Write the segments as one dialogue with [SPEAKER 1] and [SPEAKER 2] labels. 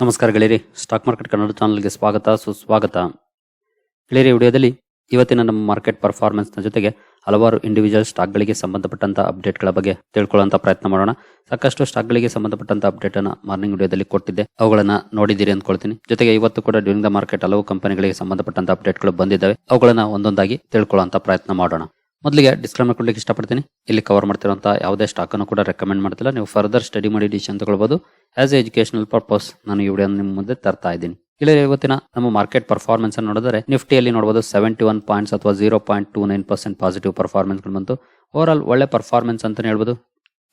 [SPEAKER 1] ನಮಸ್ಕಾರ ಗೆಳೆಯರಿ, stock market Kannada ಚಾನಲ್ಗೆ ಸ್ವಾಗತ ಸುಸ್ವಾಗತ. ಗೆಳೆಯರಿ, ವಿಡಿಯೋದಲ್ಲಿ ಇವತ್ತಿನ ನಮ್ಮ ಮಾರ್ಕೆಟ್ ಪರ್ಫಾರ್ಮೆನ್ಸ್ ನ ಜೊತೆಗೆ ಹಲವಾರು ಇಂಡಿವಿಜುವಲ್ ಸ್ಟಾಕ್ಗಳಿಗೆ ಸಂಬಂಧಪಟ್ಟಂತ ಅಪ್ಡೇಟ್ಗಳ ಬಗ್ಗೆ ತಿಳ್ಕೊಳ್ಳುವಂತ ಪ್ರಯತ್ನ ಮಾಡೋಣ. ಸಾಕಷ್ಟು ಸ್ಟಾಕ್ಗಳಿಗೆ ಸಂಬಂಧಪಟ್ಟಂತ ಅಪ್ಡೇಟ್ ಅನ್ನ ಮಾರ್ನಿಂಗ್ ವಿಡಿಯೋದಲ್ಲಿ ಕೊಟ್ಟಿದ್ದೆ, ಅವುಗಳನ್ನ ನೋಡಿದ್ದೀರಿ ಅಂದ್ಕೊಳ್ತೀನಿ. ಜೊತೆಗೆ ಇವತ್ತು ಕೂಡ ಡ್ಯೂರಿಂಗ್ ದ ಮಾರ್ಕೆಟ್ ಹಲವು ಕಂಪನಿಗಳಿಗೆ ಸಂಬಂಧಪಟ್ಟಂತ ಅಪ್ಡೇಟ್ಗಳು ಬಂದಿದ್ದಾವೆ, ಅವುಗಳನ್ನ ಒಂದೊಂದಾಗಿ ತಿಳ್ಕೊಳ್ಳುವಂತ ಪ್ರಯತ್ನ ಮಾಡೋಣ. ಮೊದಲಿಗೆ ಡಿಸ್ಕ್ಲೇಮರ್ ಕೊಡ್ಲಿಕ್ಕೆ ಇಷ್ಟಪಡ್ತೀನಿ. ಇಲ್ಲಿ ಕವರ್ ಮಾಡ್ತಿರುವಂತಹ ಯಾವುದೇ ಸ್ಟಾಕ್ ಅನ್ನು ಕೂಡ ರೆಕಮೆಂಡ್ ಮಾಡ್ತಿಲ್ಲ. ನೀವು ಫರ್ದರ್ ಸ್ಟಡಿ ಮಾಡಿ ಡಿಸಿಷನ್ ತಗೊಳ್ಬಹುದು. ಆಸ್ ಎಜುಕೇಶನಲ್ ಪರ್ಪಸ್ ನಾನು ಈ ವಿಡಿಯೋ ನಿಮ್ಮ ಮುಂದೆ ತರ್ತಾ ಇದ್ದೀನಿ. ಇಲ್ಲಿ ಇವತ್ತಿನ ನಮ್ಮ ಮಾರ್ಕೆಟ್ ಪರ್ಫಾರ್ಮೆನ್ಸ್ ಅನ್ನು ನೋಡಿದರೆ ನಿಫ್ಟಿಯಲ್ಲಿ ನೋಡಬಹುದು 71 ಪಾಯಿಂಟ್ಸ್ ಅಥವಾ 0.29% ಪಾಸಿಟಿವ್ ಪರ್ಫಾರ್ಮೆನ್ಸ್ ಬಂತು. ಓವರ್ ಆಲ್ ಒಳ್ಳೆ ಪರ್ಫಾರ್ಮೆನ್ಸ್ ಅಂತಾನೆ ಹೇಳ್ಬೋದು.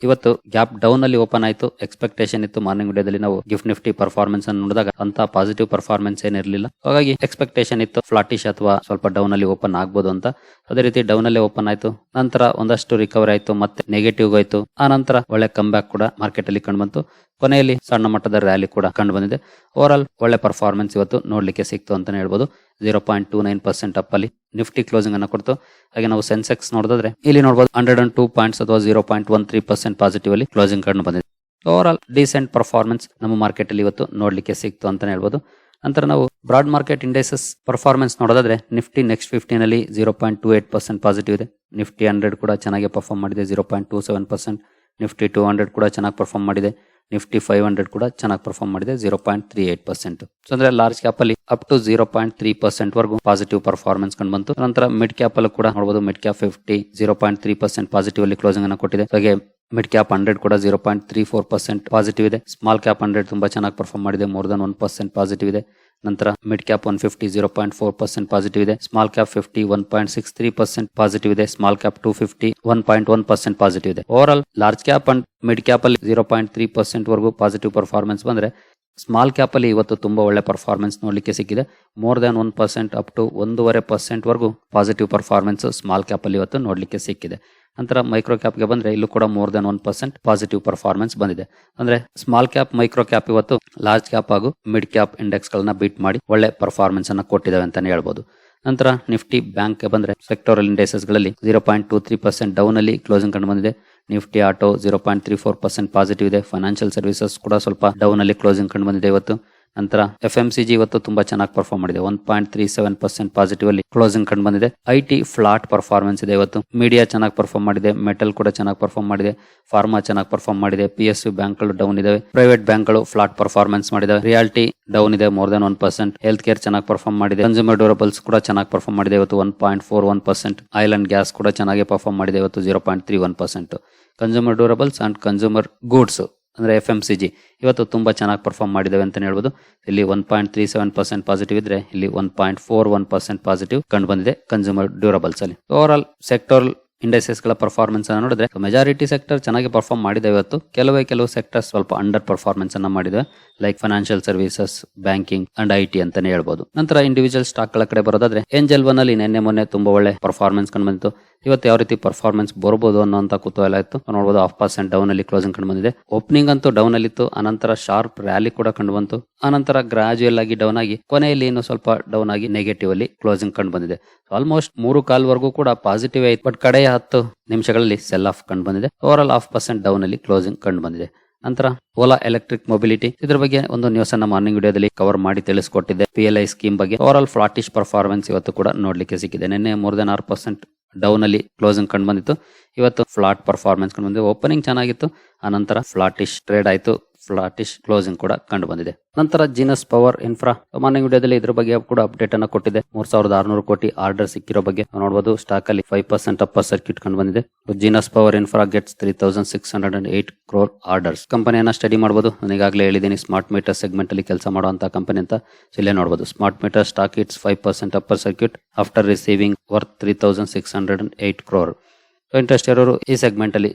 [SPEAKER 1] ಇವತ್ತು ಗ್ಯಾಪ್ ಡೌನ್ ಅಲ್ಲಿ ಓಪನ್ ಆಯಿತು. ಎಕ್ಸ್ಪೆಕ್ಟೇಷನ್ ಇತ್ತು ಮಾರ್ನಿಂಗ್ ವಿಡಿಯೋದಲ್ಲಿ ನಾವು ಗಿಫ್ಟ್ ನಿಫ್ಟಿ ಪರ್ಫಾರ್ಮೆನ್ಸ್ ಅನ್ನು ನೋಡಿದಾಗ ಅಂತ ಪಾಸಿಟಿವ್ ಪರ್ಫಾರ್ಮೆನ್ಸ್ ಏನಿರಲಿಲ್ಲ. ಹಾಗಾಗಿ ಎಕ್ಸ್ಪೆಕ್ಟೇಷನ್ ಇತ್ತು ಫ್ಲಾಟಿಶ್ ಅಥವಾ ಸ್ವಲ್ಪ ಡೌನ್ ಅಲ್ಲಿ ಓಪನ್ ಆಗ್ಬೋದು ಅಂತ. ಅದೇ ರೀತಿ ಡೌನ್ ಅಲ್ಲಿ ಓಪನ್ ಆಯ್ತು. ನಂತರ ಒಂದಷ್ಟು ರಿಕವರಿ ಆಯ್ತು, ಮತ್ತೆ ನೆಗೆಟಿವ್ ಆಯ್ತು. ಆ ನಂತರ ಒಳ್ಳೆ ಕಮ್ ಬ್ಯಾಕ್ ಕೂಡ ಮಾರ್ಕೆಟ್ ಅಲ್ಲಿ ಕಂಡು ಬಂತು. ಕೊನೆಯಲ್ಲಿ ಸಣ್ಣ ಮಟ್ಟದ ರ್ಯಾಲಿ ಕೂಡ ಕಂಡು ಬಂದಿದೆ. ಓವರ್ ಆಲ್ ಒಳ್ಳೆ ಪರ್ಫಾರ್ಮೆನ್ಸ್ ಇವತ್ತು ನೋಡ್ಲಿಕ್ಕೆ ಸಿಕ್ತು ಅಂತಾನೆ ಹೇಳ್ಬೋದು. 0.29% ಅಪ್ ಅಲ್ಲಿ ನಿಫ್ಟಿ ಕ್ಲೋಸಿಂಗ್ ಅನ್ನು ಕೊಡ್ತು. ಹಾಗೆ ನಾವು ಸೆನ್ಸೆಕ್ಸ್ ನೋಡಿದ್ರೆ ಇಲ್ಲಿ ನೋಡಬಹುದು 102 ಪಾಯಿಂಟ್ಸ್ ಅಥವಾ 0.13% ಪಾಸಿಟಿವ್ ಅಲ್ಲಿ ಕ್ಲೋಸಿಂಗ್ ಕಂಡು ಬಂದಿದೆ. ಓವರ್ ಆಲ್ ಡಿಸೆಂಟ್ ಪರ್ಫಾರ್ಮೆನ್ಸ್ ನಮ್ಮ ಮಾರ್ಕೆಟ್ ಅಲ್ಲಿ ಇವತ್ತು ನೋಡ್ಲಿಕ್ಕೆ ಸಿಕ್ತು ಅಂತಾನೆ ಹೇಳ್ಬೋದು. ನಂತರ ನಾವು ಬ್ರಾಡ್ ಮಾರ್ಕೆಟ್ ಇಂಡೆಕ್ಸಸ್ ಪರ್ಫಾರ್ಮೆನ್ಸ್ ನೋಡೋದಾದ್ರೆ ನಿಫ್ಟಿ ನೆಕ್ಸ್ಟ್ 15 ಅಲ್ಲಿ 0.28% ಪಾಸಿಟಿವ್ ಇದೆ. ನಿಫ್ಟಿ 100 ಕೂಡ ಚೆನ್ನಾಗಿ ಪರ್ಫಾರ್ಮ್ ಮಾಡಿದೆ 0.27%. ನಿಫ್ಟಿ 200 ಕೂಡ ಚೆನ್ನಾಗಿ ಪರ್ಫಾರ್ಮ್ ಮಾಡಿದೆ. ನಿಫ್ಟಿ 500 ಕೂಡ ಚೆನ್ನಾಗಿ ಪರ್ಫಾರ್ಮ್ ಮಾಡಿದೆ 0.38%. ಸೊ ಅಂದ್ರೆ ಲಾರ್ಜ್ ಕ್ಯಾಪ್ ಅಲ್ಲಿ ಅಪ್ ಟು 0.3% ವರೆಗೂ ಪಾಸಿಟಿವ್ ಪರ್ಫಾರ್ಮೆನ್ಸ್ ಕಂಡು ಬಂತು. ನಂತರ ಮಿಡ್ ಕ್ಯಾಪ್ ಅಲ್ಲೂ ಕೂಡ ನೋಡಬಹುದು. ಮಿಡ್ ಕ್ಯಾಪ್ 50 0.3% ಪಾಸಿಟಿವ್ ಅಲ್ಲಿ ಕ್ಲೋಸಿಂಗ್ ಅನ್ನು ಕೊಟ್ಟಿದೆ. ಹಾಗೆ ಮಿಡ್ ಕ್ಯಾಪ್ 100 ಕೂಡ 0.34% ಪಾಸಿಟಿವ್ ಇದೆ. ಸ್ಮಾಲ್ ಕ್ಯಾಪ್ 100 ತುಂಬಾ ಚೆನ್ನಾಗಿ ಪರ್ಫಾರ್ಮ್ ಮಾಡಿದೆ, ಮೋರ್ ದನ್ 1% ಪಾಸಿಟಿವ್ ಇದೆ. ನಂತರ ಮಿಡ್ ಕ್ಯಾಪ್ 150 0.4% ಪಾಸಿಟಿವ್ ಇದೆ. ಸ್ಮಾಲ್ ಕ್ಯಾಪ್ 50 1.63% ಪಾಸಿಟಿವ್ ಇದೆ. ಸ್ಮಾಲ್ ಕ್ಯಾಪ್ 250 1.1% ಪಾಸಿಟಿವ್ ಇದೆ. Over all large cap and mid cap ಅಲ್ಲಿ 0.3% ವರೆಗೂ ಪಾಸಿಟಿವ್ ಪರ್ಫಾರ್ಮೆನ್ಸ್ ಬಂದ್ರೆ, ಸ್ಮಾಲ್ ಕ್ಯಾಪ್ ಅಲ್ಲಿ ಇವತ್ತು ತುಂಬಾ ಒಳ್ಳೆ ಪರ್ಫಾರ್ಮೆನ್ಸ್ ನೋಡ್ಲಿಕ್ಕೆ ಸಿಕ್ಕಿದೆ. ಮೋರ್ ದನ್ 1% ಅಪ್ ಟು 1.5% ವರೆಗೂ ಪಾಸಿಟಿವ್ ಪರ್ಫಾರ್ಮೆನ್ಸ್ ಸ್ಮಾಲ್ ಕ್ಯಾಪ್ ಅಲ್ಲಿ ಇವತ್ತು ನೋಡ್ಲಿಕ್ಕೆ ಸಿಕ್ಕಿದೆ. ನಂತರ ಮೈಕ್ರೋ ಕ್ಯಾಪ್ ಗೆ ಬಂದ್ರೆ ಇಲ್ಲೂ ಕೂಡ ಮೋರ್ ದನ್ 1% ಪಾಸಿಟಿವ್ ಪರ್ಫಾರ್ಮೆನ್ಸ್ ಬಂದಿದೆ. ಅಂದ್ರೆ ಸ್ಮಾಲ್ ಕ್ಯಾಪ್ ಮೈಕ್ರೋ ಕ್ಯಾಪ್ ಇವತ್ತು ಲಾರ್ಜ್ ಕ್ಯಾಪ್ ಹಾಗೂ ಮಿಡ್ ಕ್ಯಾಪ್ ಇಂಡೆಕ್ಸ್ ಗಳನ್ನ ಬೀಟ್ ಮಾಡಿ ಒಳ್ಳೆ ಪರ್ಫಾರ್ಮೆನ್ಸ್ ಅನ್ನ ಕೊಟ್ಟಿದ್ದಾವೆ ಅಂತಾನೆ ಹೇಳ್ಬೋದು. ನಂತರ ನಿಫ್ಟಿ ಬ್ಯಾಂಕ್ ಗೆ ಬಂದ್ರೆ ಸೆಕ್ಟೋರಲ್ ಇಂಡೆಕ್ಸಸ್ ಗಳಲ್ಲಿ 0.23% ಡೌನ್ ಅಲ್ಲಿ ಕ್ಲೋಸಿಂಗ್ ಕಂಡು ಬಂದಿದೆ. ನಿಫ್ಟಿ ಆಟೋ 0.34% ಪಾಸಿಟಿವ್ ಇದೆ. ಫೈನಾನ್ಷಿಯಲ್ ಸರ್ವಿಸಸ್ ಕೂಡ ಸ್ವಲ್ಪ ಡೌನ್ ಅಲ್ಲಿ ಕ್ಲೋಸಿಂಗ್ ಕಂಡು ಬಂದಿದೆ ಇವತ್ತು. ನಂತರ FMCG ಇವತ್ತು ತುಂಬಾ ಚೆನ್ನಾಗಿ ಪರ್ಫಾರ್ಮ್ ಮಾಡಿದೆ. 1.37% ಪಾಸಿಟಿವ್ ಅಲ್ಲಿ ಕ್ಲೋಸಿಂಗ್ ಕಂಡು ಬಂದಿದೆ. IT ಫ್ಲಾಟ್ ಪರ್ಫಾರ್ಮೆನ್ಸ್ ಇದೆ ಇವತ್ತು. ಮೀಡಿಯಾ ಚೆನ್ನಾಗಿ ಪರ್ಫಾರ್ಮ್ ಮಾಡಿದೆ. ಮೆಟಲ್ ಕೂಡ ಚೆನ್ನಾಗಿ ಪರ್ಫಾರ್ಮ್ ಮಾಡಿದೆ. ಫಾರ್ಮಾ ಚೆನ್ನಾಗಿ ಪರ್ಫಾರ್ಮ್ ಮಾಡಿದೆ. PSU ಬ್ಯಾಂಕ್ ಗಳು ಡೌನ್ ಇದಾವೆ. ಪ್ರೈವೇಟ್ ಬ್ಯಾಂಕ್ ಗಳು ಫ್ಲಾಟ್ ಪರ್ಫಾರ್ಮೆನ್ಸ್ ಮಾಡಿದೆ. ರಿಯಾಲಿಟಿ ಡೌನ್ ಇದೆ ಮೋರ್ ದನ್ 1%. ಹೆಲ್ತ್ ಕೇರ್ ಚೆನ್ನಾಗಿ ಪರ್ಫಾರ್ಮ್ ಮಾಡಿದೆ. ಕನ್ಸ್ಯೂಮರ್ ಡ್ಯೂರಬಲ್ಸ್ ಕೂಡ ಚೆನ್ನಾಗಿ ಪರ್ಫಾರ್ಮ್ ಮಾಡಿದೆ ಇವತ್ತು 1.41%. ಆಯಿಲ್ ಅಂಡ್ ಗ್ಯಾಸ್ ಕೂಡ ಚೆನ್ನಾಗಿ ಪರ್ಫಾರ್ಮ್ ಮಾಡಿದೆ ಇವತ್ತು 0.31%. Consumer durables and consumer goods ಅಂದ್ರೆ FMCG ಇವತ್ತು ತುಂಬಾ ಚೆನ್ನಾಗಿ ಪರ್ಫಾರ್ಮ್ ಮಾಡಿದಾವೆ ಅಂತ ಹೇಳ್ಬೋದು. ಇಲ್ಲಿ 1.37% ಪಾಸಿಟಿವ್ ಇದ್ರೆ ಇಲ್ಲಿ 1.41% ಪಾಸಿಟಿವ್ ಕಂಡು ಬಂದಿದೆ ಕನ್ಸ್ಯೂಮರ್ ಡ್ಯೂರಬಲ್ಸ್ ಅಲ್ಲಿ. ಓವರ್ ಆಲ್ ಸೆಕ್ಟರ್ ಇಂಡೆಕ್ಸಸ್ ಗಳ ಪರ್ಫಾರ್ಮೆನ್ಸ್ ಅನ್ನು ನೋಡಿದ್ರೆ ಮೆಜಾರಿಟಿ ಸೆಕ್ಟರ್ ಚೆನ್ನಾಗಿ ಪರ್ಫಾರ್ಮ್ ಮಾಡಿದೆ ಇವತ್ತು. ಕೆಲವು ಸೆಕ್ಟರ್ ಸ್ವಲ್ಪ ಅಂಡರ್ ಪರ್ಫಾರ್ಮೆನ್ಸ್ ಅನ್ನ ಮಾಡಿದೆ, like financial services, banking and IT ಅಂತಾನೆ ಹೇಳ್ಬೋದು. ನಂತರ ಇಂಡಿವಿಜುವಲ್ ಸ್ಟಾಕ್ ಗಳ ಕಡೆ ಬರೋದಾದ್ರೆ ಏಂಜಲ್ ಒನ್ ಅಲ್ಲಿ ನಿನ್ನೆ ಮೊನ್ನೆ ತುಂಬಾ ಒಳ್ಳೆ ಪರ್ಫಾರ್ಮೆನ್ಸ್ ಕಂಡು ಬಂತು. ಇವತ್ತು ಯಾವ ರೀತಿ ಪರ್ಫಾರ್ಮೆನ್ಸ್ ಬರ್ಬೋದು ಅನ್ನೋಂತ ಕುತೂಹಲ ಇತ್ತು. ನೋಡಬಹುದು 0.5% ಡೌನ್ ಅಲ್ಲಿ ಕ್ಲೋಸಿಂಗ್ ಕಂಡು ಬಂದಿದೆ. ಓಪನಿಂಗ್ ಅಂತೂ ಡೌನ್ ಅಲ್ಲಿ ಇತ್ತು, ಅನಂತರ ಶಾರ್ಪ್ ರ್ಯಾಲಿ ಕೂಡ ಕಂಡು ಬಂತು. ಅನಂತರ ಗ್ರಾಜುಯಲ್ ಆಗಿ ಡೌನ್ ಆಗಿ ಕೊನೆಯಲ್ಲಿ ಇನ್ನು ಸ್ವಲ್ಪ ಡೌನ್ ಆಗಿ ನೆಗೆಟಿವ್ ಅಲ್ಲಿ ಕ್ಲೋಸಿಂಗ್ ಕಂಡು ಬಂದಿದೆ. ಆಲ್ಮೋಸ್ಟ್ 3 ವರೆಗೂ ಕೂಡ ಪಾಸಿಟಿವ್ ಆಯ್ತು, ಬಟ್ ಕಡೆಯ 10 ನಿಮಿಷಗಳಲ್ಲಿ ಸೆಲ್ ಆಫ್ ಕಂಡು ಬಂದಿದೆ. ಓವರ್ ಆಲ್ 0.5% ಡೌನ್ ಅಲ್ಲಿ ಕ್ಲೋಸಿಂಗ್ ಕಂಡು ಬಂದಿದೆ. ನಂತರ ಓಲಾ ಎಲೆಕ್ಟ್ರಿಕ್ ಮೊಬಿಲಿಟಿ, ಇದ್ರ ಬಗ್ಗೆ ಒಂದು ನ್ಯೂಸ್ ಅನ್ನ ಮಾರ್ನಿಂಗ್ ವಿಡಿಯೋದಲ್ಲಿ ಕವರ್ ಮಾಡಿ ತಿಳಿಸ್ಕೊಟ್ಟಿದ್ದೆ. PLI ಸ್ಕೀಮ್ ಬಗ್ಗೆ ಓವರ್ ಆಲ್ ಫ್ಲಾಟಿಶ್ ಪರ್ಫಾರ್ಮೆನ್ಸ್ ಇವತ್ತು ಕೂಡ ನೋಡ್ಲಿಕ್ಕೆ ಸಿಕ್ಕಿದೆ. ನಿನ್ನೆ ಮೋರ್ ದನ್ 6% ಡೌನ್ ಅಲ್ಲಿ ಕ್ಲೋಸಿಂಗ್ ಕಂಡು ಬಂದಿತ್ತು. ಇವತ್ತು ಫ್ಲಾಟ್ ಪರ್ಫಾರ್ಮೆನ್ಸ್ ಕಂಡು ಬಂದಿದೆ. ಓಪನಿಂಗ್ ಚೆನ್ನಾಗಿತ್ತು, ಆನಂತರ ಫ್ಲಾಟಿಶ್ ಟ್ರೇಡ್ ಆಯ್ತು, ಫ್ಲಾಟಿಶ್ ಕ್ಲೋಸಿಂಗ್ ಕೂಡ ಕಂಡು ಬಂದಿದೆ. ನಂತರ ಜಿನಸ್ ಪವರ್ ಇನ್ಫ್ರಾ ಮಾರ್ನಿಂಗ್ ವಿಡಿಯೋದಲ್ಲಿ ಇದ್ರ ಬಗ್ಗೆ ಕೂಡ ಅಪ್ಡೇಟ್ ಅನ್ನ ಕೊಟ್ಟಿದೆ. 3600 ಕೋಟಿ ಆರ್ಡರ್ ಸಿಕ್ಕಿರೋ ಬಗ್ಗೆ ನೋಡಬಹುದು. ಸ್ಟಾಕ್ ಅಲ್ಲಿ 5% ಅಪ್ಪರ್ ಸರ್ಕ್ಯೂಟ್ ಕಂಡು ಬಂದಿದೆ. Genus power infra gets 3608 crore orders. ಕಂಪನಿಯನ್ನ ಸ್ಟಡಿ ಮಾಡಬಹುದು. ನಾನು ಈಗಾಗಲೇ ಹೇಳಿದ್ದೀನಿ ಸ್ಮಾರ್ಟ್ ಮೀಟರ್ ಸೆಗ್ಮೆಂಟ್ ಅಲ್ಲಿ ಕೆಲಸ ಮಾಡುವಂತ ಕಂಪನಿ ಅಂತ. ಇಲ್ಲೇ ನೋಡಬಹುದು smart meter stock it's 5% upper circuit after receiving worth 3608 crore. Interest ಇರೋರು ಈ ಸೆಗ್ಮೆಂಟ್ ಅಲ್ಲಿ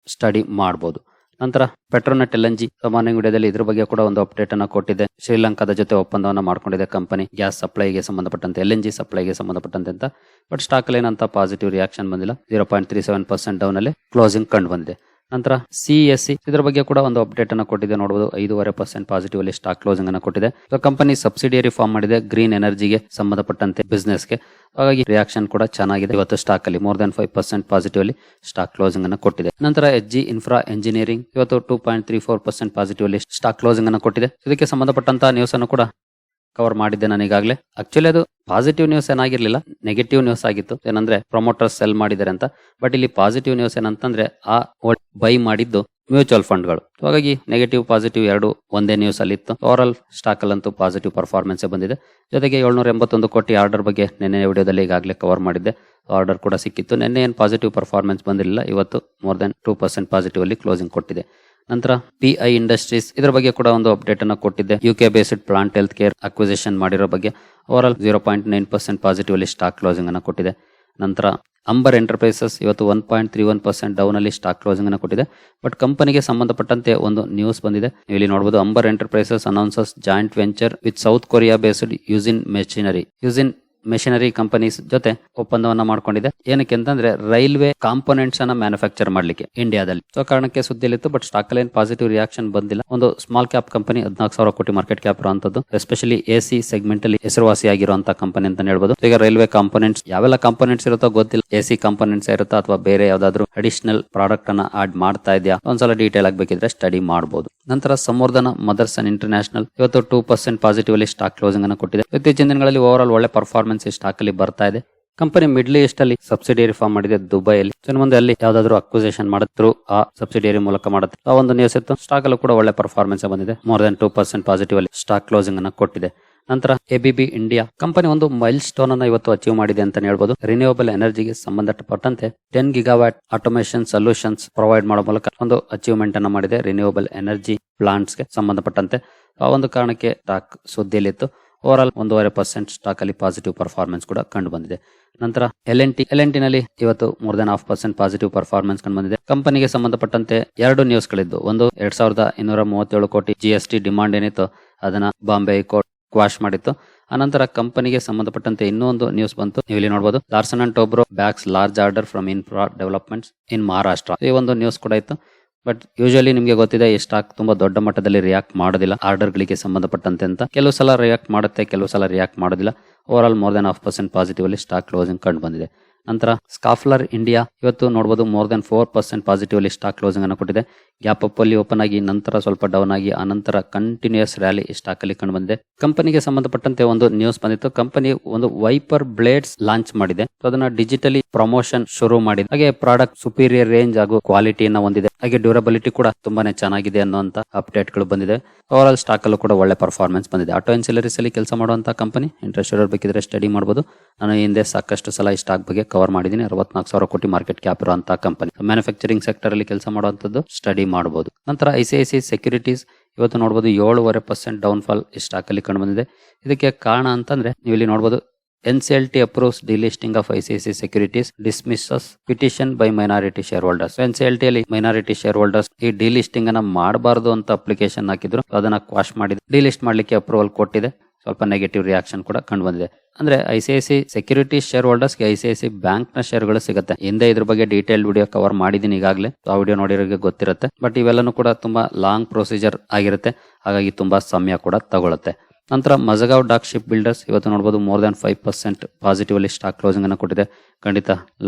[SPEAKER 1] ಸ್ಟಡಿ ಮಾಡಬಹುದು. ನಂತರ ಪೆಟ್ರೋನೆಟ್ LNG ಮಾರ್ನಿಂಗ್ ವಿಡಿಯೋದಲ್ಲಿ ಇದ್ರ ಬಗ್ಗೆ ಕೂಡ ಒಂದು ಅಪ್ಡೇಟ್ ಅನ್ನ ಕೊಟ್ಟಿದೆ. ಶ್ರೀಲಂಕಾದ ಜೊತೆ ಒಪ್ಪಂದವನ್ನ ಮಾಡ್ಕೊಂಡಿದೆ ಕಂಪನಿ ಗ್ಯಾಸ್ ಸಪ್ಲೈಗೆ ಸಂಬಂಧಪಟ್ಟಂತೆ, LNG ಸಪ್ಲೈಗೆ ಸಂಬಂಧಪಟ್ಟಂತೆ ಅಂತ. ಬಟ್ ಸ್ಟಾಕ್ ಅಲ್ಲಿ ಏನಂತ ಪಾಸಿಟಿವ್ ರಿಯಾಕ್ಷನ್ ಬಂದಿಲ್ಲ. 0.37% ಡೌನ್ ಅಲ್ಲಿ ಕ್ಲೋಸಿಂಗ್ ಕಂಡು ಬಂದಿದೆ. ನಂತರ CSE ಇದರ ಬಗ್ಗೆ ಕೂಡ ಒಂದು ಅಪ್ಡೇಟ್ ಅನ್ನು ಕೊಟ್ಟಿದೆ ನೋಡಬಹುದು. 5.5% ಪಾಸಿಟಿವ್ ಅಲ್ಲಿ ಸ್ಟಾಕ್ ಕ್ಲೋಸಿಂಗ್ ಅನ್ನು ಕೊಟ್ಟಿದೆ. ಕಂಪನಿ ಸಬ್ಸಿಡಿಯರಿ ಫಾರ್ಮ್ ಮಾಡಿದೆ ಗ್ರೀನ್ ಎನರ್ಜಿಗೆ ಸಂಬಂಧಪಟ್ಟಂತೆ ಬಿಸ್ನೆಸ್ ಗೆ. ಹಾಗಾಗಿ ರಿಯಾಕ್ಷನ್ ಕೂಡ ಚೆನ್ನಾಗಿದೆ. ಇವತ್ತು ಸ್ಟಾಕ್ ಅಲ್ಲಿ ಮೋರ್ ದನ್ 5% ಪಾಸಿಟಿವ್ ಅಲ್ಲಿ ಸ್ಟಾಕ್ ಕ್ಲೋಸಿಂಗ್ ಅನ್ನು ಕೊಟ್ಟಿದೆ. ನಂತರ HG ಇನ್ಫ್ರಾ ಎಂಜಿನಿಯರಿಂಗ್ ಇವತ್ತು 2.34% ಪಾಸಿಟಿವ್ ಅಲ್ಲಿ ಸ್ಟಾಕ್ ಕ್ಲೋಸಿಂಗ್ ಅನ್ನು ಕೊಟ್ಟಿದೆ. ಇದಕ್ಕೆ ಸಂಬಂಧಪಟ್ಟಂತಹ ನ್ಯೂಸ್ ಅನ್ನು ಕೂಡ ಕವರ್ ಮಾಡಿದ್ದೆ ನಾನು ಈಗಾಗಲೇ. ಆಕ್ಚುಲಿ ಅದು ಪಾಸಿಟಿವ್ ನ್ಯೂಸ್ ಏನಾಗಿರ್ಲಿಲ್ಲ, ನೆಗೆಟಿವ್ ನ್ಯೂಸ್ ಆಗಿತ್ತು. ಏನಂದ್ರೆ ಪ್ರಮೋಟರ್ಸ್ ಸೆಲ್ ಮಾಡಿದ್ದಾರೆ ಅಂತ. ಬಟ್ ಇಲ್ಲಿ ಪಾಸಿಟಿವ್ ನ್ಯೂಸ್ ಏನಂತಂದ್ರೆ ಆ ಬೈ ಮಾಡಿದ್ದು ಮ್ಯೂಚುವಲ್ ಫಂಡ್ಗಳು. ಹಾಗಾಗಿ ನೆಗೆಟಿವ್ ಪಾಸಿಟಿವ್ ಎರಡು ಒಂದೇ ನ್ಯೂಸ್ ಅಲ್ಲಿ ಇತ್ತು. ಓವರ್ ಸ್ಟಾಕ್ ಅಲ್ಲಂತೂ ಪಾಸಿಟಿವ್ ಪರ್ಫಾರ್ಮೆನ್ಸ್ ಬಂದಿದೆ. ಜೊತೆಗೆ 781 ಕೋಟಿ ಆರ್ಡರ್ ಬಗ್ಗೆ ನಿನ್ನೆ ವಿಡಿಯೋದಲ್ಲಿ ಈಗಾಗಲೇ ಕವರ್ ಮಾಡಿದ್ದೆ. ಆರ್ಡರ್ ಕೂಡ ಸಿಕ್ಕಿತ್ತು. ನಿನ್ನೆ ಏನು ಪಾಸಿಟಿವ್ ಪರ್ಫಾರ್ಮೆನ್ಸ್ ಬಂದಿರಲಿಲ್ಲ. ಇವತ್ತು ಮೋರ್ ದನ್ 2% ಪಾಸಿಟಿವ್ ಅಲ್ಲಿ ಕ್ಲೋಸಿಂಗ್ ಕೊಟ್ಟಿದೆ. ನಂತರ PI ಇಂಡಸ್ಟ್ರೀಸ್ ಇದರ ಬಗ್ಗೆ ಕೂಡ ಒಂದು ಅಪ್ಡೇಟ್ ಅನ್ನು ಕೊಟ್ಟಿದ್ದೆ. UK based plant health care acquisition ಮಾಡಿರೋ ಬಗ್ಗೆ ಓವರ್ 0.9% ಪಾಸಿಟಿವ್ ಅಲ್ಲಿ ಸ್ಟಾಕ್ ಕ್ಲೋಸಿಂಗ್ ಅನ್ನು ಕೊಟ್ಟಿದೆ. ನಂತರ ಅಂಬರ್ ಎಂಟರ್ಪ್ರೈಸಸ್ ಇವತ್ತು 1.31% ಡೌನ್ ಅಲ್ಲಿ ಸ್ಟಾಕ್ ಕ್ಲೋಸಿಂಗ್ ಅನ್ನು ಕೊಟ್ಟಿದೆ. ಬಟ್ ಕಂಪನಿಗೆ ಸಂಬಂಧಪಟ್ಟಂತೆ ಒಂದು ನ್ಯೂಸ್ ಬಂದಿದೆ. ನೀವು ಇಲ್ಲಿ ನೋಡಬಹುದು. Amber enterprises announces joint venture with South Korea based Yujin machinery companies ಜೊತೆ ಒಪ್ಪಂದವನ್ನ ಮಾಡ್ಕೊಂಡಿದೆ. ಏನಕ್ಕೆ ಅಂತಂದ್ರೆ ರೈಲ್ವೆ ಕಾಂಪೋನೆಂಟ್ಸ್ ಅನ್ನ ಮ್ಯಾನುಫ್ಯಾಕ್ಚರ್ ಮಾಡ್ಲಿಕ್ಕೆ ಇಂಡಿಯಾದಲ್ಲಿ. ಸೊ ಕಾರಣಕ್ಕೆ ಸುದ್ದಿಯಲ್ಲಿತ್ತು. ಬಟ್ ಸ್ಟಾಕ್ ಅಲ್ಲಿ ಪಾಸಿಟಿವ್ ರಿಯಾಕ್ಷನ್ ಬಂದಿಲ್ಲ. ಒಂದು ಸ್ಮಾಲ್ ಕ್ಯಾಪ್ ಕಂಪನಿ 14,000 ಕೋಟಿ ಮಾರ್ಕೆಟ್ ಕ್ಯಾಪ್ ಇರುವಂತದ್ದು, ಎಸ್ಪೆಷಲಿ AC ಸೆಗ್ಮೆಂಟ್ ಅಲ್ಲಿ ಹೆಸರುವಾಸಿಯಾಗಿರುವಂತಹ ಕಂಪನಿ ಅಂತ ಹೇಳ್ಬೋದು. ಈಗ ರೈಲ್ವೆ ಕಾಂಪೋನೆಂಟ್ಸ್ ಯಾವೆಲ್ಲ ಕಾಂಪೋನೆಂಟ್ಸ್ ಇರುತ್ತೋ ಗೊತ್ತಿಲ್ಲ. AC ಕಾಂಪೋನೆಂಟ್ಸ್ ಇರುತ್ತಾ ಅಥವಾ ಬೇರೆ ಯಾವ್ದಾದ್ರು ಅಡಿಷನಲ್ ಪ್ರಾಡಕ್ಟ್ ಅನ್ನ ಆಡ್ ಮಾಡ್ತಾ ಇದೆಯಾ ಒಂದ್ಸಲ ಡೀಟೇಲ್ ಆಗಬೇಕಿದ್ರೆ ಸ್ಟಡಿ ಮಾಡಬಹುದು. ನಂತರ ಸಂವರ್ಧನ ಮದರ್ಸ್ ಅಂಡ್ ಇಂಟರ್ನ್ಯಾಷನಲ್ ಇವತ್ತು 2% ಪಾಸಿಟಿವ್ ಅಲ್ಲಿ ಸ್ಟಾಕ್ ಕ್ಲೋಸಿಂಗ್ ಅನ್ನು ಕೊಟ್ಟಿದೆ. ಇತ್ತೀಚಿನ ದಿನಗಳಲ್ಲಿ ಓವರ್ ಆಲ್ ಒಳ್ಳೆ ಪರ್ಫಾರ್ಮೆನ್ಸ್ ಸ್ಟಾಕ್ ಅಲ್ಲಿ ಬರ್ತಾ ಇದೆ. ಕಂಪನಿ ಮಿಡ್ಲ್ ಈಸ್ಟ್ ಅಲ್ಲಿ ಸಬ್ಸಿಡಿಯರಿ ಫಾರ್ಮ್ ಮಾಡಿದೆ ದುಬೈಯಲ್ಲಿ. ಮುಂದೆ ಅಲ್ಲಿ ಯಾವ್ದಾದ್ರು ಅಕ್ವಿಸಿಷನ್ ಮಾಡಿದ್ರು ಆ ಸಬ್ಸಿಡಿಯರಿ ಮೂಲಕ ಮಾಡುತ್ತೆ. ಆ ಒಂದು ನ್ಯೂಸ್ ಇತ್ತು. ಸ್ಟಾಕ್ ಅಲ್ಲೂ ಕೂಡ ಒಳ್ಳೆ ಪರ್ಫಾರ್ಮೆನ್ಸ್ ಬಂದಿದೆ. ಮೋರ್ ದನ್ 2% ಪಾಸಿಟಿವ್ ಅಲ್ಲಿ ಸ್ಟಾಕ್ ಕ್ಲೋಸಿಂಗ್ ಅನ್ನು ಕೊಟ್ಟಿದೆ. ನಂತರ ABB ಇಂಡಿಯಾ ಕಂಪನಿ ಒಂದು ಮೈಲ್ ಸ್ಟೋನ್ ಅನ್ನ ಇವತ್ತು ಅಚೀವ್ ಮಾಡಿದೆ ಅಂತ ಹೇಳ್ಬೋದು. ರಿನ್ಯೂವಬಲ್ ಎನರ್ಜಿಗೆ ಸಂಬಂಧಪಟ್ಟಂತೆ 10 ಗಿಗಾವ್ಯಾಟ್ ಆಟೋಮೇಷನ್ ಸೊಲ್ಯೂಷನ್ಸ್ ಪ್ರೊವೈಡ್ ಮಾಡೋ ಮೂಲಕ ಒಂದು ಅಚೀವ್ಮೆಂಟ್ ಅನ್ನ ಮಾಡಿದೆ ರಿನ್ಯೂವಬಲ್ ಎನರ್ಜಿ ಪ್ಲಾಂಟ್ಸ್ ಗೆ ಸಂಬಂಧಪಟ್ಟಂತೆ. ಆ ಒಂದು ಕಾರಣಕ್ಕೆ ಸ್ಟಾಕ್ ಸುದ್ದಿಯಲ್ಲಿತ್ತು. ಓವರ್ ಆಲ್ 1.5% ಸ್ಟಾಕ್ ಅಲ್ಲಿ ಪಾಸಿಟಿವ್ ಪರ್ಫಾರ್ಮೆನ್ಸ್ ಕೂಡ ಕಂಡು ಬಂದಿದೆ. ನಂತರ L&T ನಲ್ಲಿ ಇವತ್ತು ಮೋರ್ ದನ್ 0.5% ಪಾಸಿಟಿವ್ ಪರ್ಫಾರ್ಮೆನ್ಸ್ ಕಂಡು ಬಂದಿದೆ. ಕಂಪನಿಗೆ ಸಂಬಂಧಪಟ್ಟಂತೆ ಎರಡು ನ್ಯೂಸ್ ಗಳಿದ್ದು. ಒಂದು 2,237 ಕೋಟಿ GST ಡಿಮಾಂಡ್ ಏನಿತ್ತು ಅದನ್ನ ಬಾಂಬೆ ಕೋರ್ಟ್ ಕ್ವಾಶ್ ಮಾಡಿತ್ತು. ಅನಂತರ ಕಂಪನಿಗೆ ಸಂಬಂಧಪಟ್ಟಂತೆ ಇನ್ನೊಂದು ನ್ಯೂಸ್ ಬಂತು. ನೀವು ಇಲ್ಲಿ ನೋಡಬಹುದು. Larsen and Toubro bags large order from infra developments in Maharashtra. ಈ ಒಂದು ನ್ಯೂಸ್ ಕೂಡ ಇತ್ತು. ಬಟ್ ಯೂಶಲಿ ನಿಮಗೆ ಗೊತ್ತಿದೆ ಈ ಸ್ಟಾಕ್ ತುಂಬಾ ದೊಡ್ಡ ಮಟ್ಟದಲ್ಲಿ ರಿಯಾಕ್ಟ್ ಮಾಡೋದಿಲ್ಲ ಆರ್ಡರ್ ಗಳಿಗೆ ಸಂಬಂಧಪಟ್ಟಂತೆ ಅಂತ. ಕೆಲವು ಸಲ ರಿಯಾಕ್ಟ್ ಮಾಡುತ್ತೆ, ಕೆಲವು ಸಲ ರಿಯಾಕ್ಟ್ ಮಾಡೋದಿಲ್ಲ. Over all more than 0.5% positive ಅಲ್ಲಿ ಸ್ಟಾಕ್ ಕ್ಲೋಸಿಂಗ್ ಕಂಡು ಬಂದಿದೆ. ನಂತರ ಸ್ಕಾಫ್ಲರ್ ಇಂಡಿಯಾ ಇವತ್ತು ನೋಡಬಹುದು ಮೋರ್ ದನ್ 4% ಪಾಸಿಟಿವ್ ಅಲ್ಲಿ ಸ್ಟಾಕ್ ಕ್ಲೋಸಿಂಗ್ ಅನ್ನು ಕೊಟ್ಟಿದೆ. ಗ್ಯಾಪ್ ಅಪ್ ಅಲ್ಲಿ ಓಪನ್ ಆಗಿ ನಂತರ ಸ್ವಲ್ಪ ಡೌನ್ ಆಗಿ ಆನಂತರ ಕಂಟಿನ್ಯೂಸ್ ರ್ಯಾಲಿ ಸ್ಟಾಕ್ ಅಲ್ಲಿ ಕಂಡು ಬಂದಿದೆ. ಕಂಪನಿಗೆ ಸಂಬಂಧಪಟ್ಟಂತೆ ಒಂದು ನ್ಯೂಸ್ ಬಂದಿತ್ತು. ಕಂಪನಿ ಒಂದು ವೈಪರ್ ಬ್ಲೇಡ್ಸ್ ಲಾಂಚ್ ಮಾಡಿದೆ. ಅದನ್ನ ಡಿಜಿಟಲಿ ಪ್ರಮೋಷನ್ ಶುರು ಮಾಡಿದೆ. ಹಾಗೆ ಪ್ರಾಡಕ್ಟ್ ಸುಪೀರಿಯರ್ ರೇಂಜ್ ಹಾಗೂ ಕ್ವಾಲಿಟಿಯನ್ನ ಹೊಂದಿದೆ. ಹಾಗೆ ಡ್ಯೂರಬಿಲಿಟಿ ಕೂಡ ತುಂಬಾನೇ ಚೆನ್ನಾಗಿದೆ ಅನ್ನುವಂತ ಅಪ್ಡೇಟ್ ಗಳು ಬಂದಿದೆ. ಓವರ್ ಆಲ್ ಸ್ಟಾಕ್ ಅಲ್ಲೂ ಕೂಡ ಒಳ್ಳೆ ಪರ್ಫಾರ್ಮೆನ್ಸ್ ಬಂದಿದೆ. ಆಟೋ ಇನ್ಸಿಲರೀಸ್ ಅಲ್ಲಿ ಕೆಲಸ ಮಾಡುವಂತಹ ಕಂಪನಿ. ಇಂಟ್ರೆಸ್ಟ್ ಇರೋರು ಬೇಕಿದ್ರೆ ಸ್ಟಡಿ ಮಾಡಬಹುದು. ನಾನು ಹಿಂದೆ ಸಾಕಷ್ಟು ಸಲ ಈ ಸ್ಟಾಕ್ ಬಗ್ಗೆ ಕವರ್ ಮಾಡಿದ್ದೀನಿ. 64,000 ಕೋಟಿ ಮಾರ್ಕೆಟ್ ಕ್ಯಾಪ್ ಇರುವಂತಹ ಕಂಪನಿ. ಮ್ಯಾನುಫ್ಯಾಕ್ಚರಿಂಗ್ ಸೆಕ್ಟರ್ ಅಲ್ಲಿ ಕೆಲಸ ಮಾಡುವಂತದ್ದು ಸ್ಟಡಿ ಮಾಡಬಹುದು. ನಂತರ ICICI ಸೆಕ್ಯೂರಿಟೀಸ್ ಇವತ್ತು ನೋಡಬಹುದು 7.5% ಡೌನ್ ಫಾಲ್ ಈ ಸ್ಟಾಕ್ ಅಲ್ಲಿ ಕಂಡು ಬಂದಿದೆ. ಇದಕ್ಕೆ ಕಾರಣ ಅಂತಂದ್ರೆ ನೀವು ಇಲ್ಲಿ ನೋಡಬಹುದು. NCLT approves delisting of ICICI Securities, dismisses petition by minority shareholders. NCLT ಅಲ್ಲಿ minority shareholders ಈ ಡಿಲಿಸ್ಟಿಂಗ್ ಅನ್ನ ಮಾಡಬಾರದು ಅಂತ ಅಪ್ಲಿಕೇಶನ್ ಹಾಕಿದ್ರು. ಅದನ್ನ ಕ್ವಾಶ್ ಮಾಡಿದೆ. ಡಿಲಿಸ್ಟ್ ಮಾಡ್ಲಿಕ್ಕೆ ಅಪ್ರೂವಲ್ ಕೊಟ್ಟಿದೆ. ಸ್ವಲ್ಪ ನೆಗೆಟಿವ್ ರಿಯಾಕ್ಷನ್ ಕೂಡ ಕಂಡು ಬಂದಿದೆ. ಅಂದ್ರೆ ICICI ಸೆಕ್ಯೂರಿಟೀಸ್ ಶೇರ್ ಹೋಲ್ಡರ್ಸ್ ಗೆ ICICI ಬ್ಯಾಂಕ್ ನ ಶೇರ್ಗಳು ಸಿಗುತ್ತೆ. ಹಿಂದೆ ಇದ್ರ ಬಗ್ಗೆ ಡೀಟೇಲ್ ವಿಡಿಯೋ ಕವರ್ ಮಾಡಿದೀನಿ ಈಗಾಗಲೇ. ಆ ವಿಡಿಯೋ ನೋಡಿರೋರಿಗೆ ಗೊತ್ತಿರುತ್ತೆ. ಬಟ್ ಇವೆಲ್ಲನೂ ಕೂಡ ತುಂಬಾ ಲಾಂಗ್ ಪ್ರೊಸೀಜರ್ ಆಗಿರುತ್ತೆ. ಹಾಗಾಗಿ ತುಂಬಾ ಸಮಯ ಕೂಡ ತಗೊಳುತ್ತೆ. ನಂತರ ಮಜಗಾವ್ ಡಾಕ್ ಶಿಪ್ ಬಿಲ್ಡರ್ಸ್ ಇವತ್ತು ನೋಡಬಹುದು ಮೋರ್ ದನ್ 5% ಪಾಸಿಟಿವ್ ಅಲ್ಲಿ ಸ್ಟಾಕ್ ಕ್ಲೋಸಿಂಗ್ ಅನ್ನು ಕೊಟ್ಟಿದೆ. ಖಂಡಿತ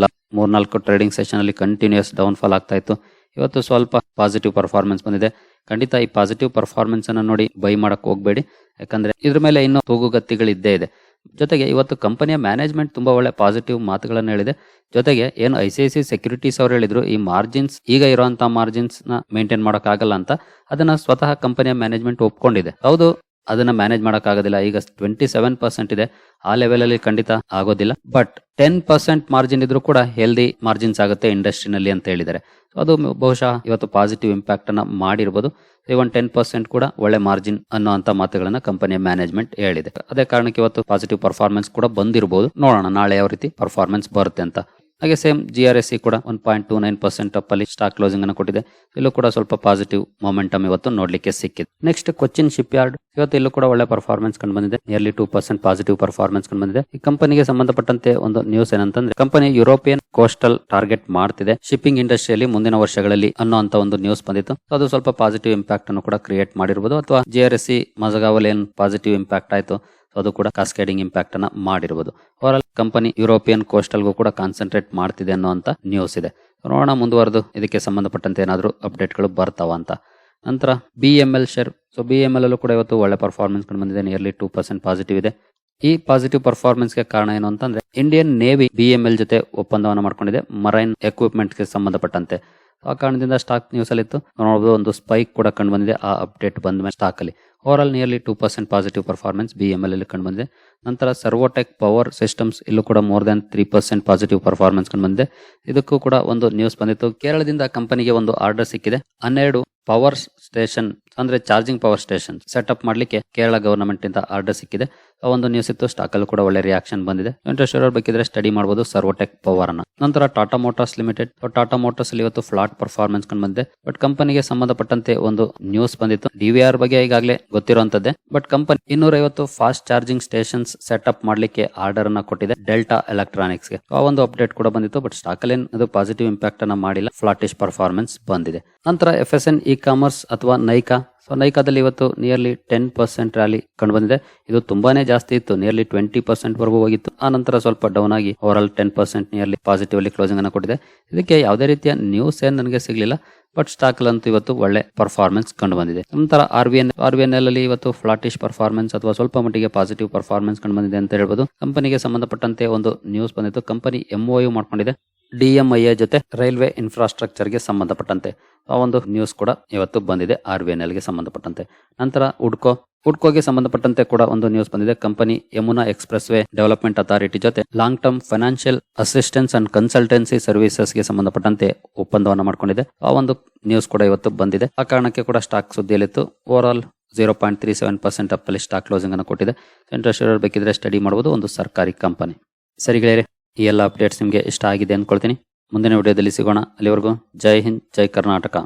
[SPEAKER 1] 3-4 ಟ್ರೇಡಿಂಗ್ ಸೆಷನ್ ಅಲ್ಲಿ ಕಂಟಿನ್ಯೂಸ್ ಡೌನ್ ಫಾಲ್ ಆಗ್ತಾ ಇತ್ತು. ಇವತ್ತು ಸ್ವಲ್ಪ ಪಾಸಿಟಿವ್ ಪರ್ಫಾರ್ಮೆನ್ಸ್ ಬಂದಿದೆ. ಖಂಡಿತ ಈ ಪಾಸಿಟಿವ್ ಪರ್ಫಾರ್ಮೆನ್ಸ್ ಅನ್ನು ನೋಡಿ ಬೈ ಮಾಡಕ್ ಹೋಗ್ಬೇಡಿ. ಯಾಕಂದ್ರೆ ಇದ್ರ ಮೇಲೆ ಇನ್ನೂ ತೂಗುಗತ್ತಿಗಳು ಇದ್ದೇ ಇದೆ. ಜೊತೆಗೆ ಇವತ್ತು ಕಂಪನಿಯ ಮ್ಯಾನೇಜ್ಮೆಂಟ್ ತುಂಬಾ ಒಳ್ಳೆ ಪಾಸಿಟಿವ್ ಮಾತುಗಳನ್ನು ಹೇಳಿದೆ. ಜೊತೆಗೆ ಏನು ICICI ಸೆಕ್ಯೂರಿಟೀಸ್ ಅವರು ಹೇಳಿದ್ರು ಈ ಮಾರ್ಜಿನ್ಸ್ ಈಗ ಇರುವಂತಹ ಮಾರ್ಜಿನ್ಸ್ ನ ಮೇಂಟೈನ್ ಮಾಡಕ್ ಆಗಲ್ಲ ಅಂತ. ಅದನ್ನ ಸ್ವತಃ ಕಂಪನಿಯ ಮ್ಯಾನೇಜ್ಮೆಂಟ್ ಒಪ್ಕೊಂಡಿದೆ. ಹೌದು, ಅದನ್ನ ಮ್ಯಾನೇಜ್ ಮಾಡಕ್ ಆಗೋದಿಲ್ಲ. ಈಗ 27% ಇದೆ. ಆ ಲೆವೆಲ್ ಅಲ್ಲಿ ಖಂಡಿತ ಆಗೋದಿಲ್ಲ. ಬಟ್ 10% ಮಾರ್ಜಿನ್ ಇದ್ರೂ ಕೂಡ ಹೆಲ್ದಿ ಮಾರ್ಜಿನ್ಸ್ ಆಗುತ್ತೆ ಇಂಡಸ್ಟ್ರಿನಲ್ಲಿ ಅಂತ ಹೇಳಿದ್ದಾರೆ. ಅದು ಬಹುಶಃ ಇವತ್ತು ಪಾಸಿಟಿವ್ ಇಂಪ್ಯಾಕ್ಟ್ ಅನ್ನ ಮಾಡಿರ್ಬೋದು. ಇವನ್ 10% ಕೂಡ ಒಳ್ಳೆ ಮಾರ್ಜಿನ್ ಅನ್ನುವಂತ ಮಾತುಗಳನ್ನ ಕಂಪನಿಯ ಮ್ಯಾನೇಜ್ಮೆಂಟ್ ಹೇಳಿದೆ. ಅದೇ ಕಾರಣಕ್ಕೆ ಇವತ್ತು ಪಾಸಿಟಿವ್ ಪರ್ಫಾರ್ಮೆನ್ಸ್ ಕೂಡ ಬಂದಿರಬಹುದು. ನೋಡೋಣ ನಾಳೆ ಯಾವ ರೀತಿ ಪರ್ಫಾರ್ಮೆನ್ಸ್ ಬರುತ್ತೆ ಅಂತ. ಹಾಗೆ ಸೇಮ್ GRSE ಕೂಡ 1.29% ಅಪ್ ಅಲ್ಲಿ ಸ್ಟಾಕ್ ಕ್ಲೋಸಿಂಗ್ ಅನ್ನು ಕೊಟ್ಟಿದೆ. ಇಲ್ಲೂ ಕೂಡ ಸ್ವಲ್ಪ ಪಾಸಿಟಿವ್ ಮೊಮೆಂಟಮ್ ಇವತ್ತು ನೋಡ್ಲಿಕ್ಕೆ ಸಿಕ್ಕಿದೆ. ನೆಕ್ಸ್ಟ್ ಕೊಚ್ಚಿನ್ ಶಿಪ್ ಯಾರ್ಡ್, ಇವತ್ತು ಇಲ್ಲೂ ಕೂಡ ಒಳ್ಳೆ ಪರ್ಫಾರ್ಮೆನ್ಸ್ ಕಂಡು ಬಂದಿದೆ. ನಿಯರ್ಲಿ 2% ಪಾಸಿಟಿವ್ ಪರ್ಫಾರ್ಮೆನ್ಸ್ ಕಂಡು ಬಂದಿದೆ. ಈ ಕಂಪನಿಗೆ ಸಂಬಂಧಪಟ್ಟಂತೆ ಒಂದು ನ್ಯೂಸ್ ಏನಂತಂದ್ರೆ, ಕಂಪನಿ ಯುರೋಪಿಯನ್ ಕೋಸ್ಟಲ್ ಟಾರ್ಗೆಟ್ ಮಾಡ್ತಿದೆ ಶಿಪ್ಪಿಂಗ್ ಇಂಡಸ್ಟ್ರಿಯಲ್ಲಿ ಮುಂದಿನ ವರ್ಷಗಳಲ್ಲಿ ಅನ್ನೋಂತ ಒಂದು ನ್ಯೂಸ್ ಬಂದಿತ್ತು. ಅದು ಸ್ವಲ್ಪ ಪಾಸಿಟಿವ್ ಇಂಪ್ಯಾಕ್ಟ್ ಅನ್ನು ಕೂಡ ಕ್ರಿಯೇಟ್ ಮಾಡಿರಬಹುದು, ಅಥವಾ GRSE ಮಜಗಾವಲ್ ಏನ್ ಪಾಸಿಟಿವ್ ಇಂಪ್ಯಾಕ್ಟ್ ಆಯ್ತು ಅದು ಕೂಡ ಕಾಸ್ಕೇಡಿಂಗ್ ಇಂಪ್ಯಾಕ್ಟ್ ಅನ್ನ ಮಾಡಿರಬಹುದು. ಓವರಾಲ್ ಕಂಪನಿ ಯುರೋಪಿಯನ್ ಕೋಸ್ಟಲ್ಗೂ ಕೂಡ ಕಾನ್ಸಂಟ್ರೇಟ್ ಮಾಡ್ತಿದೆ ಅನ್ನುವಂತ ನ್ಯೂಸ್ ಇದೆ. ನೋಡೋಣ ಮುಂದುವರೆದು ಇದಕ್ಕೆ ಸಂಬಂಧಪಟ್ಟಂತೆ ಏನಾದರೂ ಅಪ್ಡೇಟ್ಗಳು ಬರ್ತಾವ ಅಂತ. ನಂತರ BML ಶೇರ್, ಸೊ BML ಅಲ್ಲೂ ಕೂಡ ಇವತ್ತು ಒಳ್ಳೆ ಪರ್ಫಾರ್ಮೆನ್ಸ್ ಕಂಡು ಬಂದಿದೆ. ನಿಯರ್ಲಿ 2% ಪಾಸಿಟಿವ್ ಇದೆ. ಈ ಪಾಸಿಟಿವ್ ಪರ್ಫಾರ್ಮೆನ್ಸ್ ಗೆ ಕಾರಣ ಏನು ಅಂತಂದ್ರೆ, ಇಂಡಿಯನ್ ನೇವಿ BML ಜೊತೆ ಒಪ್ಪಂದವನ್ನು ಮಾಡ್ಕೊಂಡಿದೆ ಮರೈನ್ ಎಕ್ವಿಪ್ಮೆಂಟ್ ಗೆ ಸಂಬಂಧಪಟ್ಟಂತೆ. ಆ ಕಾರಣದಿಂದ ಸ್ಟಾಕ್ ನ್ಯೂಸ್ ಅಲ್ಲಿ ಇತ್ತು. ನೋಡಬಹುದು ಒಂದು ಸ್ಪೈಕ್ ಕೂಡ ಕಂಡು ಬಂದಿದೆ ಆ ಅಪ್ಡೇಟ್ ಬಂದ ಮೇಲೆ ಸ್ಟಾಕ್ ಅಲ್ಲಿ. Overall nearly 2% positive performance BML ಅಲ್ಲಿ ಕಂಡು ಬಂದಿದೆ. ನಂತರ ಸರ್ವೋಟೆಕ್ ಪವರ್ ಸಿಸ್ಟಮ್ಸ್, ಇಲ್ಲೂ ಕೂಡ ಮೋರ್ ದನ್ 3% ಪಾಸಿಟಿವ್ ಪರ್ಫಾರ್ಮೆನ್ಸ್ ಕಂಡು ಬಂದಿದೆ. ಇದಕ್ಕೂ ಕೂಡ ಒಂದು ನ್ಯೂಸ್ ಬಂದಿತ್ತು. ಕೇರಳದಿಂದ ಕಂಪನಿಗೆ ಒಂದು ಆರ್ಡರ್ ಸಿಕ್ಕಿದೆ. 12 ಪವರ್ ಸ್ಟೇಷನ್ ಅಂದ್ರೆ ಚಾರ್ಜಿಂಗ್ ಪವರ್ ಸ್ಟೇಷನ್ ಸೆಟಪ್ ಮಾಡ್ಲಿಕ್ಕೆ ಕೇರಳ ಗವರ್ನಮೆಂಟ್ ಇಂದ ಆರ್ಡರ್ ಸಿಕ್ಕಿದೆ. ಒಂದು ನ್ಯೂಸ್ ಇತ್ತು. ಸ್ಟಾಕ್ ಅಲ್ಲಿ ಕೂಡ ಒಳ್ಳೆ ರಿಯಾಕ್ಷನ್ ಬಂದಿದೆ. ಇಂಟ್ರೆಸ್ಟ್ ಇರೋರು ಬೇಕಿದ್ರೆ ಸ್ಟಡಿ ಮಾಡಬಹುದು ಸರ್ವೋಟೆಕ್ ಪವರ್ ಅನ್ನ. ನಂತರ Tata motors limited, Tata motors ಅಲ್ಲಿ ಇವತ್ತು ಫ್ಲಾಟ್ ಪರ್ಫಾರ್ಮೆನ್ಸ್ ಕಂಡು ಬಂದಿದೆ. ಬಟ್ ಕಂಪನಿಗೆ ಸಂಬಂಧಪಟ್ಟಂತೆ ಒಂದು ನ್ಯೂಸ್ ಬಂದಿತ್ತು. DVR ಬಗ್ಗೆ ಈಗಾಗಲೇ ಗೊತ್ತಿರುವಂತದ್ದೇ. But company 250 fast charging stations setup ಮಾಡ್ಲಿಕ್ಕೆ ಆರ್ಡರ್ ಅನ್ನ ಕೊಟ್ಟಿದೆ ಡೆಲ್ಟಾ ಎಲೆಕ್ಟ್ರಾನಿಕ್ಸ್ ಗೆ. ಆ ಒಂದು ಅಪ್ಡೇಟ್ ಕೂಡ ಬಂದಿತ್ತು. ಬಟ್ ಸ್ಟಾಕ್ ಅಲ್ಲಿ ಅದು ಪಾಸಿಟಿವ್ ಇಂಪ್ಯಾಕ್ಟ್ ಅನ್ನ ಮಾಡಿಲ್ಲ, ಫ್ಲಾಟಿಶ್ ಪರ್ಫಾರ್ಮೆನ್ಸ್ ಬಂದಿದೆ. ನಂತರ FSN ಇ-ಕಾಮರ್ಸ್ ಅಥವಾ ನೈಕಾ, ಸೊ ನೈಕಾದಲ್ಲಿ ಇವತ್ತು ನಿಯರ್ಲಿ 10% ರ್ಯಾಲಿ ಕಂಡು ಬಂದಿದೆ. ಇದು ತುಂಬಾನೇ ಜಾಸ್ತಿ ಇತ್ತು, ನಿಯರ್ಲಿ 20% ವರೆಗೂ ಹೋಗಿತ್ತು. ಆ ನಂತರ ಸ್ವಲ್ಪ ಡೌನ್ ಆಗಿ ಓವರ್ ಆಲ್ 10% ನಿಯರ್ಲಿ ಪಾಸಿಟಿವ್ ಅಲ್ಲಿ ಕ್ಲೋಸಿಂಗ್ ಅನ್ನು ಕೊಟ್ಟಿದೆ. ಇದಕ್ಕೆ ಯಾವುದೇ ರೀತಿಯ ನ್ಯೂಸ್ ಏನ್ ನನಗೆ ಸಿಗ್ಲಿಲ್ಲ. ಬಟ್ ಸ್ಟಾಕ್ ಅಂತೂ ಇವತ್ತು ಒಳ್ಳೆ ಪರ್ಫಾರ್ಮೆನ್ಸ್ ಕಂಡು ಬಂದಿದೆ. ನಂತರ RVNL ಅಲ್ಲಿ ಇವತ್ತು ಫ್ಲಾಟಿಶ್ ಪರ್ಫಾರ್ಮೆನ್ಸ್ ಅಥವಾ ಸ್ವಲ್ಪ ಮಟ್ಟಿಗೆ ಪಾಸಿಟಿವ್ ಪರ್ಫಾರ್ಮೆನ್ಸ್ ಕಂಡು ಬಂದಿದೆ ಅಂತ ಹೇಳ್ಬೋದು. ಕಂಪನಿಗೆ ಸಂಬಂಧಪಟ್ಟಂತೆ ಒಂದು ನ್ಯೂಸ್ ಬಂದಿತ್ತು. ಕಂಪನಿ MOU ಮಾಡ್ಕೊಂಡಿದೆ DMIA ಜೊತೆ ರೈಲ್ವೆ ಇನ್ಫ್ರಾಸ್ಟ್ರಕ್ಚರ್ ಗೆ ಸಂಬಂಧಪಟ್ಟಂತೆ. ಆ ಒಂದು ನ್ಯೂಸ್ ಕೂಡ ಇವತ್ತು ಬಂದಿದೆ RVNL ಗೆ ಸಂಬಂಧಪಟ್ಟಂತೆ. ನಂತರ ಹುಡ್ಕೋಗೆ ಸಂಬಂಧಪಟ್ಟಂತೆ ಕೂಡ ಒಂದು ನ್ಯೂಸ್ ಬಂದಿದೆ. Company Yamuna expressway development authority ಜೊತೆ long term financial assistance and consultancy services ಗೆ ಸಂಬಂಧಪಟ್ಟಂತೆ ಒಪ್ಪಂದವನ್ನು ಮಾಡಿಕೊಂಡಿದೆ. ಆ ಒಂದು ನ್ಯೂಸ್ ಕೂಡ ಇವತ್ತು ಬಂದಿದೆ. ಆ ಕಾರಣಕ್ಕೆ ಕೂಡ ಸ್ಟಾಕ್ ಸುದ್ದಿಯಲ್ಲಿತ್ತು. ಓವರ್ ಆಲ್ 0.37% ಅಪ್ ಅಲ್ಲಿ ಸ್ಟಾಕ್ ಕ್ಲೋಸಿಂಗ್ ಅನ್ನು ಕೊಟ್ಟಿದೆ. ಇಂಟ್ರೆಸ್ಟ್ ಇರೋರು ಬೇಕಿದ್ರೆ ಸ್ಟಡಿ ಮಾಡಬಹುದು. ಒಂದು ಸರ್ಕಾರಿ ಕಂಪನಿ. ಸರಿ ಗೆಳೆಯರೆ, ಈ ಎಲ್ಲ ಅಪ್ಡೇಟ್ಸ್ ನಿಮಗೆ ಇಷ್ಟ ಆಗಿದೆ ಅಂದ್ಕೊಳ್ತೀನಿ. ಮುಂದಿನ ವಿಡಿಯೋದಲ್ಲಿ ಸಿಗೋಣ. ಅಲ್ಲಿವರೆಗೂ ಜೈ ಹಿಂದ್, ಜೈ ಕರ್ನಾಟಕ.